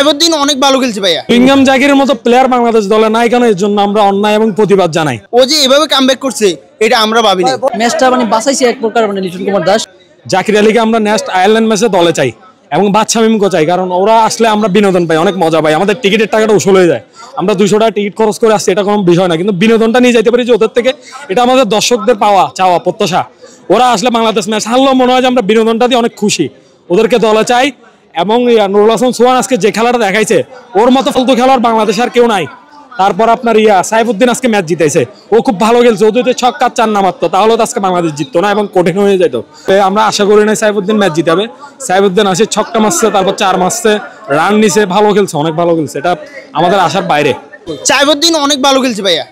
সাইফুদ্দিন অনেক ভালো খেলছে ভাইয়া। ইংগাম জাকিরের মতো প্লেয়ার বাংলাদেশ দলে নাই কেন, এর জন্য আমরা অন্যায় এবং প্রতিবাদ জানাই। ও যে এভাবে কামব্যাক করছে এটা আমরা ভাবিনি। ম্যাচটা বাঁচাইছে এক প্রকার লিটন কুমার দাস। জাকির আলীকে আমরা নেক্সট আয়ারল্যান্ড ম্যাচে দলে চাই এবং বাদশা মিমকে চাই, কারণ ওরা আসলে আমরা বিনোদন পাই, অনেক মজা পাই, আমাদের টিকিটের টাকাটা উসুল হয়ে যায়। আমরা 200 টাকা টিকিট খরচ করে আসছি, এটা কোনো বিষয় না, কিন্তু বিনোদনটা নিয়ে যেতে পারি যে ওদের থেকে, এটা আমাদের দর্শকদের পাওয়া চাওয়া প্রত্যাশা। ওরা আসলে বাংলাদেশ ম্যাচ হারলেও মনে হয় যে আমরা বিনোদনটা দিয়ে অনেক খুশি, ওদেরকে দলে চাই। এবং নুরুল হাসান সোহান আজকে যে খেলাটা দেখাইছে, ওর মতো ফালতু খেলোয়াড় বাংলাদেশে আর কেউ নাই। তারপর আপনার সাইফুদ্দিন আজকে ম্যাচ জিতাইছে, ও খুব ভালো খেলছে। ও যদি ছক্কা 4 না মারতো তাহলে তো আজকে বাংলাদেশ জিততো না এবং কঠিন হয়ে যেত। আমরা আশা করি না সাইফুদ্দিন ম্যাচ জিতাবে। সাইফুদ্দিন আসে ছক্কা মারছে, তারপর 4 মারছে, রান নিছে, ভালো খেলছে, অনেক ভালো খেলছে, এটা আমাদের আশার বাইরে। সাইফুদ্দিন অনেক ভালো খেলছে ভাইয়া,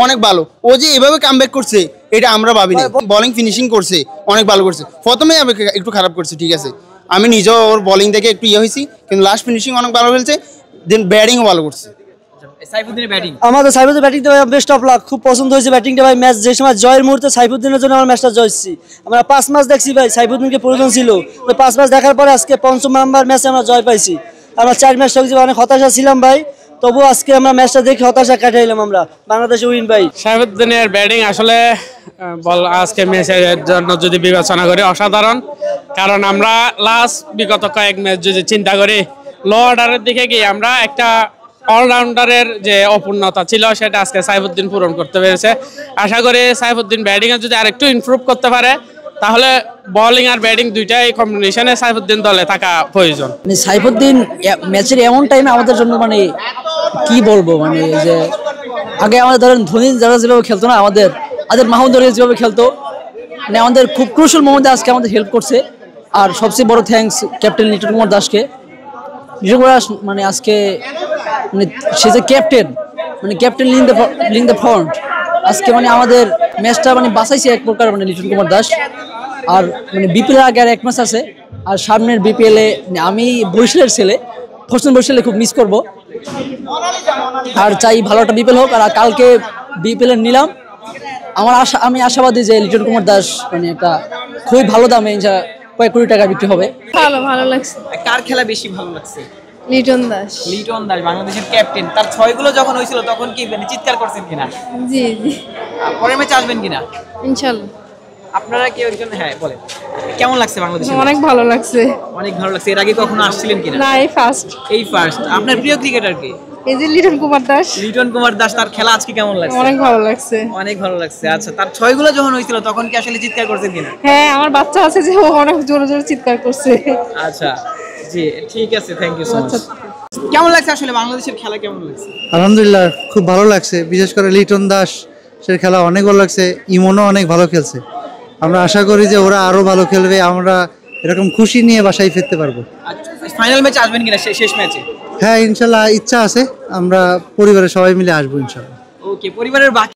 অনেক ভালো। ও যে এভাবে কামব্যাক করছে এটা আমরা ভাবিনি। বোলিং ফিনিশিং করছে, অনেক ভালো করছে। প্রথমে একটু খারাপ করছে, ঠিক আছে, আমি নিজেও ওর বোলিং দেখে একটু হয়েছি, কিন্তু লাস্ট ফিনিশিং অনেক ভালো খেলছে, দেন ব্যাটিংও ভালো করছে। আমাদের সাইফুদ্দিনের ব্যাটিংটা বেস্ট অফ লাক, খুব পছন্দ হয়েছে ব্যাটিংটা ভাই। ম্যাচ যে সময় জয়ের মুহূর্তে সাইফুদ্দিনের জন্য আমরা ম্যাচটা জয়ছি। আমরা 5 ম্যাচ দেখছি ভাই, সাইফুদ্দিনকে প্রয়োজন ছিল। 5 ম্যাচ দেখার পরে আজকে 5ম নাম্বার ম্যাচে আমরা জয় পাইছি। আমরা 4 ম্যাচ অনেক হতাশা ছিলাম ভাই, তবু আজকে আমরা ম্যাচটা দেখে হতাশা কাটাইলাম, আমরা বাংলাদেশে উইন ভাই। সাইফুদ্দিনের ব্যাটিং আসলে আজকে ম্যাচের জন্য যদি বিবেচনা করি অসাধারণ, কারণ আমরা লাস্ট বিগত কয়েক ম্যাচ যদি চিন্তা করি, লো অর্ডারের দিকে গিয়ে আমরা একটা অলরাউন্ডারের যে অপূর্ণতা ছিল সেটা আজকে সাইফুদ্দিন পূরণ করতে পেরেছে। আশা করি সাইফুদ্দিন ব্যাটিংয়ে যদি আরেকটু ইমপ্রুভ করতে পারে, তাহলে বোলিং আর ব্যাটিং দুইটাই কম্বিনেশনে সাইফুদ্দিন দলে থাকা প্রয়োজন। সাইফুদ্দিন ম্যাচের এমন টাইমে আমাদের জন্য কি বলবো, যে আগে আমাদের ধরেন ধোনি যারা যেভাবে খেলতো না, আমাদের মাহমুদ আলী যেভাবে খেলতো, আমাদের খুব ক্রুশাল মোমেন্টে আজকে আমাদের হেল্প করছে। আর সবচেয়ে বড় থ্যাঙ্কস ক্যাপ্টেন লিটন কুমার দাসকে। লিটন কুমার দাস আজকে সে যে captain, captain leading the front. আজকে আমাদের ম্যাচটা বাঁচাইছে এক প্রকার লিটন কুমার দাস। আর বিপিএল আগে আর 1 ম্যাচ আছে, আর সামনের বিপিএল এ আমি বরিশালের ছেলে, ফরচুন বরিশালে খুব মিস করব, আর চাই ভালো একটা বিপিএল হোক। আর কালকে বিপিএল এ নিলাম, আমি আশাবাদী যে লিটন কুমার দাস একটা খুবই ভালো দামে কয়েক কোটি টাকা বিক্রি হবে। ভালো লাগছে। কার খেলা বেশি ভালো লাগছে? লিটন দাস বাংলাদেশের ক্যাপ্টেন। তার 6 গুলো যখন হয়েছিল তখন কি চিৎকার করছেন কিনা? জি জি। পরের ম্যাচে আসবেন কিনা? ইনশাআল্লাহ। আপনারা কি একজন বলেন কেমন লাগছে বাংলাদেশ? অনেক ভালো লাগছে। অনেক ভালো লাগছে। এর আগে কখনো আসছিলেন কিনা? না, এই ফার্স্ট। আপনার প্রিয় ক্রিকেটার কি? এই যে লিটন কুমার দাস। তার খেলা আজকে কেমন লাগছে? অনেক ভালো লাগছে। আচ্ছা, তার 6 গুলো যখন হয়েছিল তখন কি আসলে চিৎকার করছেন কিনা? হ্যাঁ, আমার বাচ্চা আছে যে ও অনেক জোরে জোরে চিৎকার করছে। আচ্ছা, জি ঠিক আছে, থ্যাংক ইউ সো মাচ। কেমন লাগছে আসলে বাংলাদেশের খেলা, কেমন লাগছে? আলহামদুলিল্লাহ, খুব ভালো লাগছে। বিশেষ করে লিটন দাসের খেলা অনেক ভালো লাগছে। ইমনও অনেক ভালো খেলছে। আমরা আশা করি যে ওরা আরো ভালো খেলবে, আমরা এরকম খুশি নিয়ে বাসায় ফিরতে পারবো। ফাইনাল ম্যাচে আসবেন কিনা, শেষ ম্যাচে? হ্যাঁ, ইনশাল্লাহ ইচ্ছা আছে, আমরা পরিবারের সবাই মিলে আসবো ইনশাল্লাহ। ওকে, পরিবারের বাকি